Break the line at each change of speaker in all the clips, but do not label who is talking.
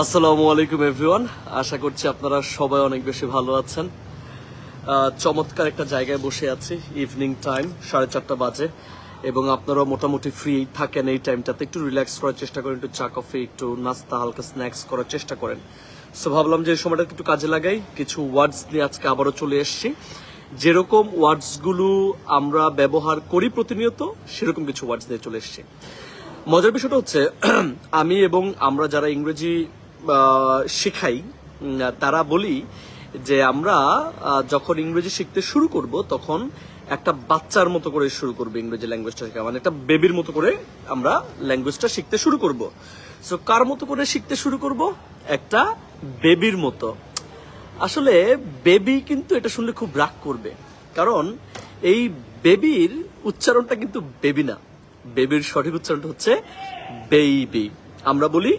আসসালামু আলাইকুম এভরিওয়ান। আশা করছি আপনারা সবাই অনেক বেশি ভালো আছেন। চমৎকার একটা জায়গায় বসে আছি, ইভিনিং টাইম 4:30 বাজে, এবং আপনারা মোটামুটি ফ্রি থাকেন এই টাইমটাতে। একটু রিল্যাক্স করার চেষ্টা করেন, একটু চা কফি, একটু নাস্তা, হালকা স্ন্যাক্স করার চেষ্টা করেন। সো ভাবলাম যে এই সময়টা একটু কাজে লাগাই, কিছু ওয়ার্ডস নিয়ে আজকে আবারও চলে এসেছি। যেরকম ওয়ার্ডসগুলো আমরা ব্যবহার করি প্রতিনিয়ত, সেরকম কিছু ওয়ার্ডস নিয়ে চলে এসেছি। মজার বিষয়টা হচ্ছে আমি এবং আমরা যারা ইংরেজি শেখাই তারা বলি যে আমরা যখন ইংরেজি শিখতে শুরু করব তখন একটা বাচ্চার মতো করে শুরু করবো ইংরেজি ল্যাঙ্গুয়েজটা শেখা, মানে একটা বেবির মতো করে আমরা ল্যাঙ্গুয়েজটা শিখতে শুরু করব। সো কার মতো করে শিখতে শুরু করব? একটা বেবির মতো। আসলে বেবি কিন্তু এটা শুনলে খুব রাগ করবে, কারণ এই বেবির উচ্চারণটা কিন্তু বেবি না, বেবির সঠিক উচ্চারণটা হচ্ছে বেবি। আমরা বলি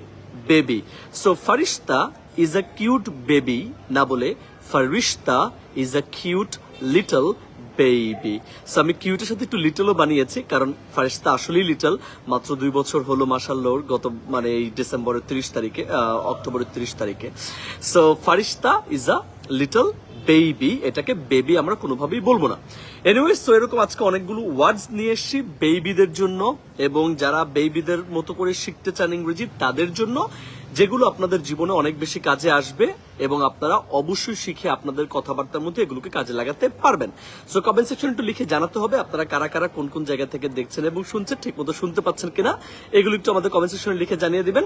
baby. So Farista is a cute baby না বলে Farista is a cute little baby. So আমি কিউটের সাথে একটু লিটলও বানিয়েছি, কারণ ফারিস্তা আসলেই লিটল। মাত্র 2 বছর হলো মাশাআল্লাহ, গত মানে এই ডিসেম্বরের 30 তারিখে, অক্টোবরের 30 তারিখে। So Farista is a little baby, এটাকে বেবি আমরা কোনোভাবেই বলবো না। এনিওয়েজ, সো এরকম আজকে অনেকগুলো ওয়ার্ডস নিয়ে এসেছি বেবিদের জন্য, এবং যারা বেবিদের মতো করে শিখতে চান ইংরেজি তাদের জন্য, যেগুলো আপনাদের জীবনে অনেক বেশি কাজে আসবে এবং আপনারা অবশ্যই শিখে আপনাদের কথাবার্তার মধ্যে এগুলোকে কাজে লাগাতে পারবেন। সো কমেন্ট সেকশনে একটু লিখে জানাতে হবে আপনারা কারা কারা কোন কোন জায়গা থেকে দেখছেন এবং শুনছেন, ঠিক মতো শুনতে পাচ্ছেন কিনা, এগুলো একটু আমাদের কমেন্ট সেকশনে লিখে জানিয়ে দিবেন।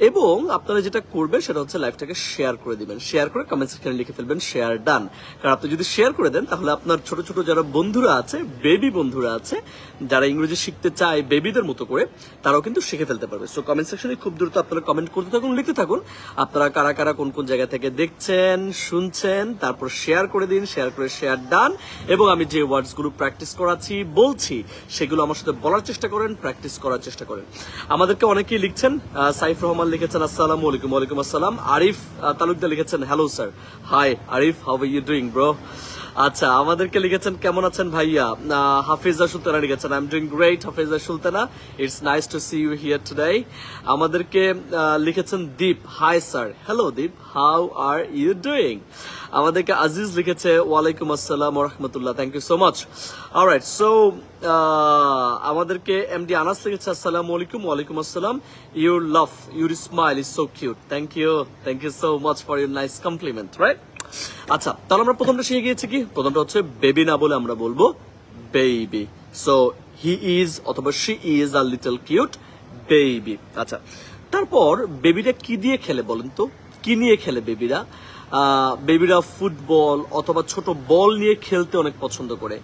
এবং আপনারা যেটা করবেন সেটা হচ্ছে লাইভটাকে শেয়ার করে দিবেন, শেয়ার করে কমেন্ট সেকশনে লিখে ফেলবেন শেয়ার ডান। কারণ আপনি যদি শেয়ার করে দেন তাহলে আপনার ছোট ছোট যারা বন্ধুরা আছে, বেবি বন্ধুরা আছে, যারা ইংরেজি শিখতে চায় বেবিদের মতো করে, তারাও কিন্তু শিখে ফেলতে পারবে। সো কমেন্ট সেকশনে খুব দ্রুত আপনারা কমেন্ট করতে থাকুন, লিখতে থাকুন আপনারা কারা কারা কোন কোন জায়গা থেকে দেখছেন শুনছেন, তারপর শেয়ার করে দিন, শেয়ার করে শেয়ার ডান। এবং আমি যে ওয়ার্ডস গুলো প্র্যাকটিস করাচ্ছি বলছি সেগুলো আমার সাথে বলার চেষ্টা করেন, প্র্যাকটিস করার চেষ্টা করেন। আমাদেরকে অনেকেই লিখছেন, সাইফ রহমান লিখেছেন আসসালামু আলাইকুম। ওয়ালাইকুম আসসালাম। আরিফ তালুকদার লিখেছেন hello sir. Hi Arif, how are you doing bro? আচ্ছা, আমাদেরকে লিখেছেন কেমন আছেন ভাইয়া। হাফিজা সুলতানা লিখেছেন I am doing great Hafiza Sultana, it's nice to see you here today. আমাদেরকে লিখেছেন Deep, hi sir. Hello Deep, how are you doing? আমাদেরকে আজিজ লিখেছে ওয়ালাইকুম আসসালাম ওয়া রাহমাতুল্লাহ, thank you so much. Alright, so আমাদেরকে এমডি আনাস লিখেছে আসসালামু আলাইকুম। ওয়ালাইকুম আসসালাম। Your love, your smile is so cute, thank you so much for your nice compliment. Right, আচ্ছা, তাহলে আমরা প্রথমটা শিখে গিয়েছি কি? প্রথমটা হচ্ছে বেবি না বলে আমরা বলবো বেবি। সো হি ইজ অথবা she is a little cute baby. আচ্ছা, তারপর বেবিরা কি দিয়ে খেলে বলেন তো? কি নিয়ে খেলে বেবিরা? বেবিরা ফুটবল অথবা ছোট বল নিয়ে খেলতে অনেক পছন্দ করে।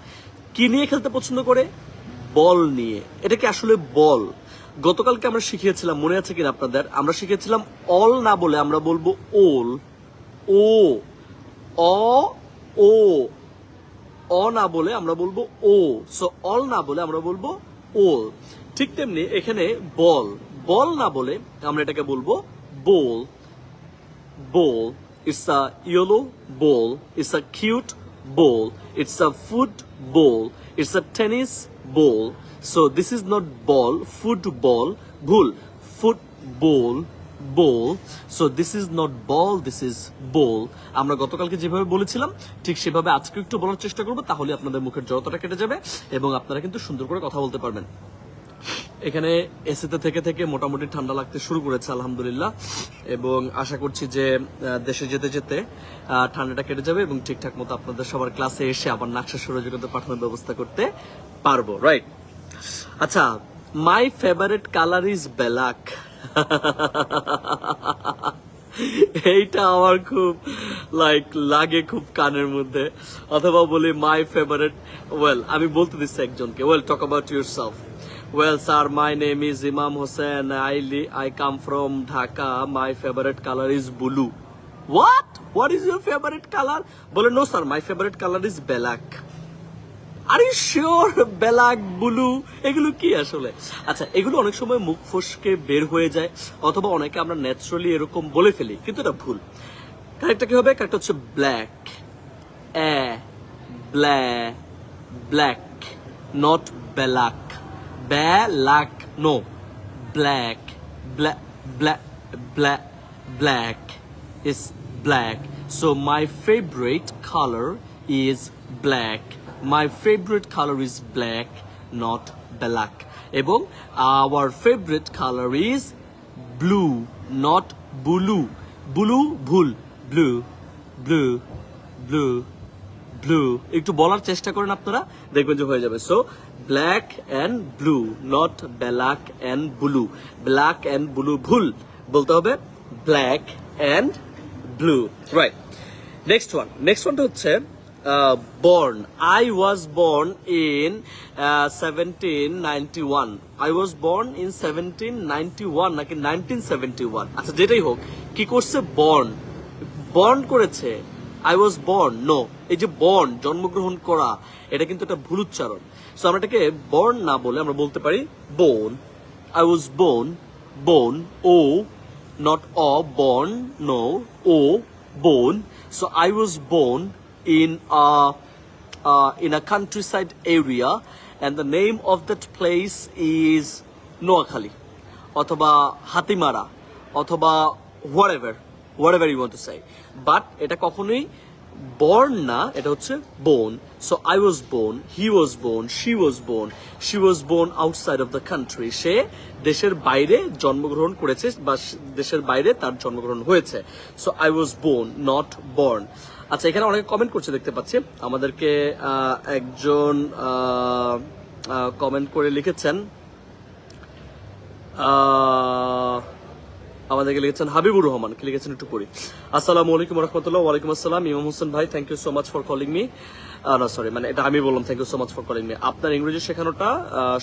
কি নিয়ে খেলতে পছন্দ করে? বল নিয়ে। এটা কি আসলে বল? গতকালকে আমরা শিখিয়েছিলাম, মনে আছে কিনা আপনাদের? আমরা শিখেছিলাম অল না বলে আমরা বলবো ওল। ও ও অ না বলে আমরা বলবো ও। সো অল না বলে আমরা বলবো ওল। ঠিক তেমনি এখানে বল, বল না বলে আমরা এটাকে বলবো ball. Ball, it's a yellow ball, it's a cute ball, it's a football, it's a tennis ball. So this is not ball, football, ভুল, football ball. So this is not ball, this is ball. আমরা গতকালকে যেভাবে বলেছিলাম ঠিক সেভাবে আজকে একটু বলার চেষ্টা করবো, তাহলে আপনাদের মুখের জড়তাটা কেটে যাবে এবং আপনারা কিন্তু সুন্দর করে কথা বলতে পারবেন। এখানে এসিতে থেকে থেকে মোটামুটি ঠান্ডা লাগতে শুরু করেছে আলহামদুলিল্লাহ, এবং আশা করছি যে দেশে যেতে যেতে ঠান্ডাটা কেটে যাবে এবং ঠিকঠাক মতো আপনাদের সবার ক্লাসে এসে আবার নাকশা সহযোগিতা পাঠানোর ব্যবস্থা করতে পারবো। রাইট, আচ্ছা, my favourite colour is black. এইটা আমার খুব লাগে খুব কানের মধ্যে। অথবা বলি মাই ফেভারিট, ওয়েল আমি বলতে দিচ্ছি একজনকে, well talk about yourself. Well, sir, my name is Imam Hussain. I come from Dhaka. My favorite color is blue. What? What is your favorite color? বলে no sir, my favorite color is black. Are you sure? Black, blue, এগুলো কি আসলে? আচ্ছা, এগুলো অনেক সময় মুখ ফসকে বের হয়ে যায়, অথবা অনেকে আমরা ন্যাচারালি এরকম বলে ফেলি, কিন্তু এটা ভুল। কারেক্টটা কি হবে? কারেক্ট হচ্ছে black, black, not black. Black, no, black, black, black, black, black is black. So my favorite color is black. My favorite color is black, not black. এবং our favorite color is blue, not blue. Blue ভুল, blue, blue, blue, blue. একটু বলার চেষ্টা করেন আপনারা, দেখবেন যে হয়ে যাবে। So black and blue, not black and blue. Black and blue ভুল, বলতে হবে black and blue. Right, next ওয়ানটা হচ্ছে born. I was born in 1791. I was born in 1791 নাকি 1971, আচ্ছা যেটাই হোক, কি করছে? born করেছে। I was born, no, এই যে born জন্মগ্রহণ করা, এটা কিন্তু একটা ভুল উচ্চারণ। সো আমরা এটাকে born না বলে আমরা বলতে পারি born. I was born, o, not o, born, no, o, born. So I was born in a countryside area, and the name of that place is Noakhali, অথবা হাতিমারা, অথবা whatever you want to say, but এটা কখনোই born না, এটা হচ্ছে born. So I was born, he was born, she was born outside of the country. সে দেশের বাইরে জন্মগ্রহণ করেছে বা দেশের বাইরে তার জন্মগ্রহণ হয়েছে। So I was born, not born. আচ্ছা, এখানে অনেকে কমেন্ট করছে দেখতে পাচ্ছি। আমাদেরকে একজন কমেন্ট করে লিখেছেন, আমাদেরকে লিখেছেন হাবিবুর রহমান, কি লিখেছেন একটু পড়ি। আসসালামু আলাইকুম রহমতুল্লাহ। ওয়ালাইকুম আসসালাম ইমাম হোসেন ভাই, thank you so much for calling me. না সরি, মানে এটা আমি বললাম, thank you so much for calling me. আপনার ইংরেজি শেখানোটা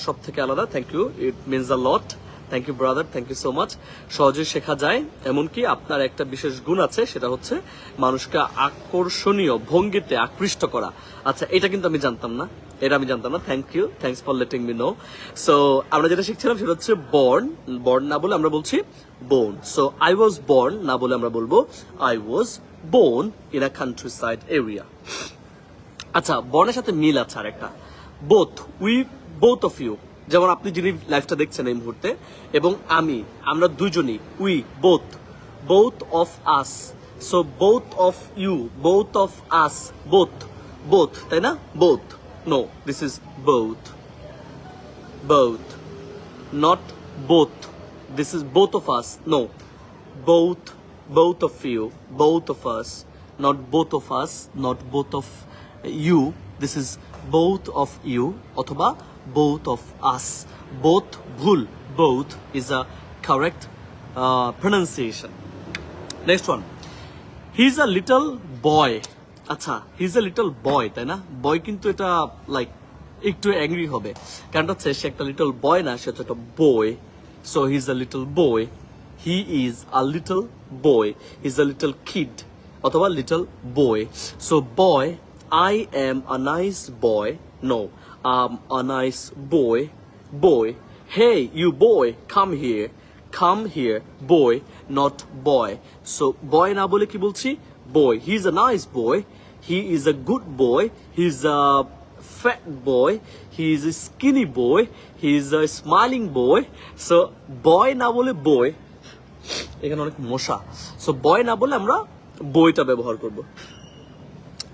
সব থেকে আলাদা, thank you, it means a lot. Thank you brother, thank you so much. সহজেই শেখা যায়, এমনকি আপনার একটা বিশেষ গুণ আছে, সেটা হচ্ছে মানুষকে আকর্ষণীয় ভঙ্গিতে আকৃষ্ট করা। আচ্ছা, এটা কিন্তু আমি জানতাম না, thank you, thanks for letting me know. So আমরা যেটা শিখছিলাম সেটা হচ্ছে born না বলে আমরা বলছি born. So I was born না বলে আমরা বলবো I was born in a countryside area. আচ্ছা, বর্ণের সাথে মিল আছে আর একটা, both of you, যেমন আপনি যিনি লাইফটা দেখছেন এই মুহূর্তে এবং আমরা দুজনই, both of us. So both of you, both of us, both, তাই না? both, no, this is both, not both, this is both of us, no, both of you, both of us, not both of us, not both of you, this is both of you অথবা both of us. both ভুল, both is a correct pronunciation. Next one, he's a little boy. আচ্ছা, he's a little boy, তাই না? বয় কিন্তু এটা like একটু angry হবে, কারণ হচ্ছে সে একটা লিটল বয় না, সে হচ্ছে একটা বয়। So he's a little boy, he is a little boy, he's a little kid অথবা little boy. So boy, I am a nice boy, no, I'm a nice boy. Hey you boy, come here, boy, not boy. So boy না বলে কি বলছি? boy. He's a nice boy, he is a good boy, he's a fat boy, he is a skinny boy, he is a smiling boy. So boy না বলে boy, এখানে অনেক মশা, so boy না বলে আমরা বইটা ব্যবহার করব।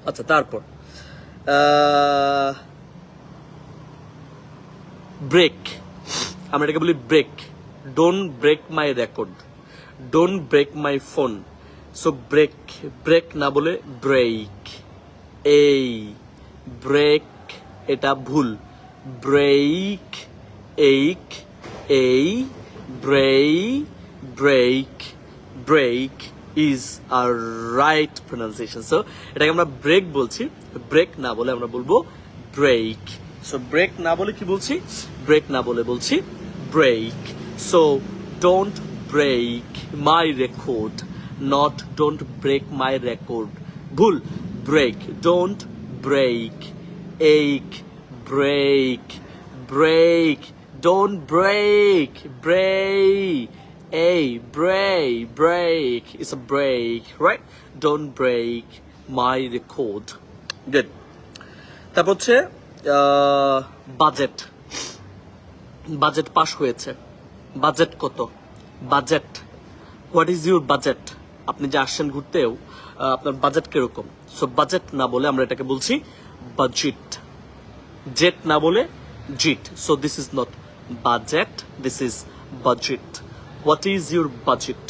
আচ্ছা, তারপর ব্রেক, আমরা এটাকে বলি break. Don't break my record, don't break my phone. So break না বলে ব্রেক। এই ব্রেক, এটা ভুল, ব্রেক, এই break is a right pronunciation. So এটাকে আমরা ব্রেক বলছি, ব্রেক না বলে আমরা বলবো ব্রেক। সো ব্রেক না বলে কি বলছি? ব্রেক না বলে বলছি break. So don't break my record, not don't break my record, ভুল, ব্রেক, ডোন্ট ব্রেক, এইক, break, don't break, break, it's a break, right? Don't break my record. Good. তারপর হচ্ছে বাজেট পাস হয়েছে। বাজেট কত? What is your budget, আপনি যে আসছেন ঘুরতেও আপনার বাজেট কিরকম। সো বাজেট না বলে আমরা এটাকে বলছি বাজেট, জেট না বলে জিট। So this is not budget, this is budget. What is your budget,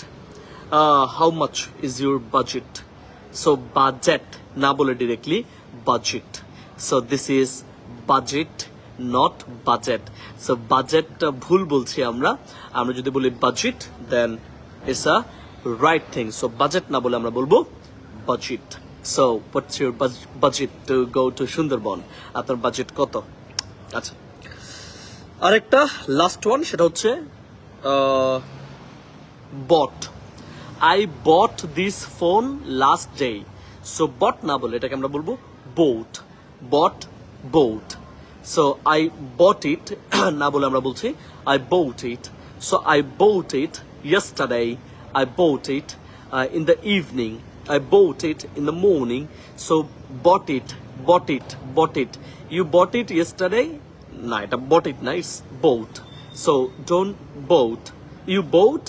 how much is your budget. So budget না বলে directly budget. So this is budget, not budget. So বাজেটটা ভুল বলছি আমরা যদি বলি budget then it's a right thing. So budget না বলে আমরা বলবো budget. So what's your budget to go to Sundarbans, আপনার বাজেট কত। আচ্ছা, আরেকটা লাস্ট ওয়ান, সেটা হচ্ছে bought. I bought this phone last day. So bought না বলে এটাকে আমরা বলবো bought, bought bought. So I bought it না বলে আমরা বলছি I bought it. So I bought it yesterday, I bought it in the evening, I bought it in the morning. So bought it, bought it, bought it. You bought it yesterday? No, এটা bought it না, it's bought. So don't bought. You bought?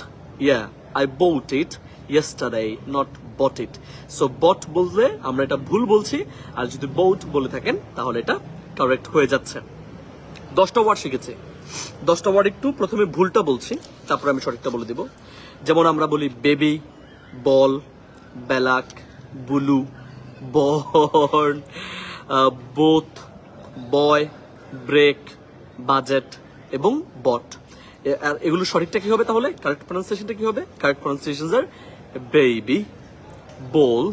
Yeah, I bought it yesterday, not bought it. So bought বললে আমরা এটা ভুল বলছি, আর যদি bought বলে থাকেন তাহলে এটা কারেক্ট হয়ে যাচ্ছে। 10টা ওয়ার্ড শিখেছি, 10টা ওয়ার্ড একটু প্রথমে ভুলটা বলছি, তারপরে আমি সঠিকটা বলে দিব। যেমন আমরা বলি বেবি, বল, ব্যালাক, বুলু, বর্ন, বোথ, বয়, ব্রেক, বাজেট এবং বট। আর এগুলো সঠিকটা কি হবে তাহলে, কারেক্ট প্রনাউন্সিয়েশনটা কি হবে? কারেক্ট প্রনাউন্সিয়েশন আর বেবি, বল,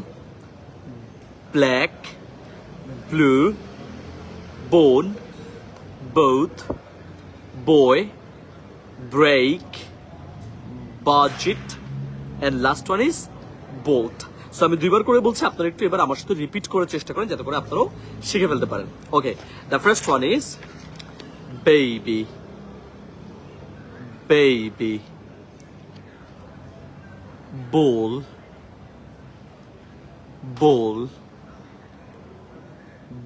ব্ল্যাক, ব্লু, বোন, both, boy, break, budget, and last one is both. So আমি দুইবার করে বলছি, আপনারা একটু এবার আমার সাথে রিপিট করার চেষ্টা করেন যাতে করে আপনারাও শিখে ফেলতে পারেন। Okay, the first one is baby, baby, ball, ball,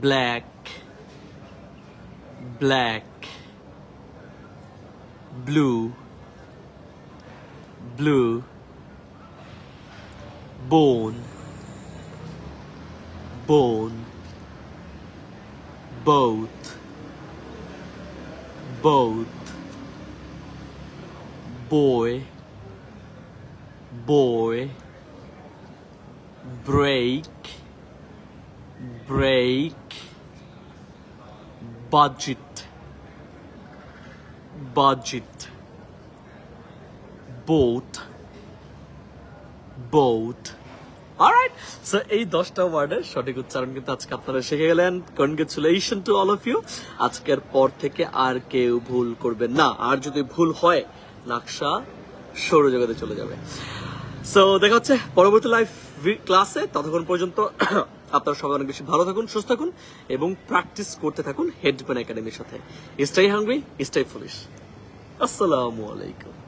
black, black, blue, blue, bone, bone, both, both, boy, boy, break, break, budget, budget, boat, boat. Alright, so এই 10টা ওয়ার্ডের সঠিক উচ্চারণ কিন্তু আজকে আপনারা শিখে গেলেন। Congratulation to all of you. আজকের পর থেকে আর কেউ ভুল করবেন না, আর যদি ভুল হয় নাকশা সৌরজগতে চলে যাবে। সো দেখা হচ্ছে পরবর্তী লাইভ ক্লাসে। ততক্ষণ পর্যন্ত আপনারা সবাই অনেক বেশি ভালো থাকুন, সুস্থ থাকুন এবং প্র্যাকটিস করতে থাকুন হেডব্যান একাডেমির সাথে। Stay hungry, stay foolish. আসসালামু আলাইকুম।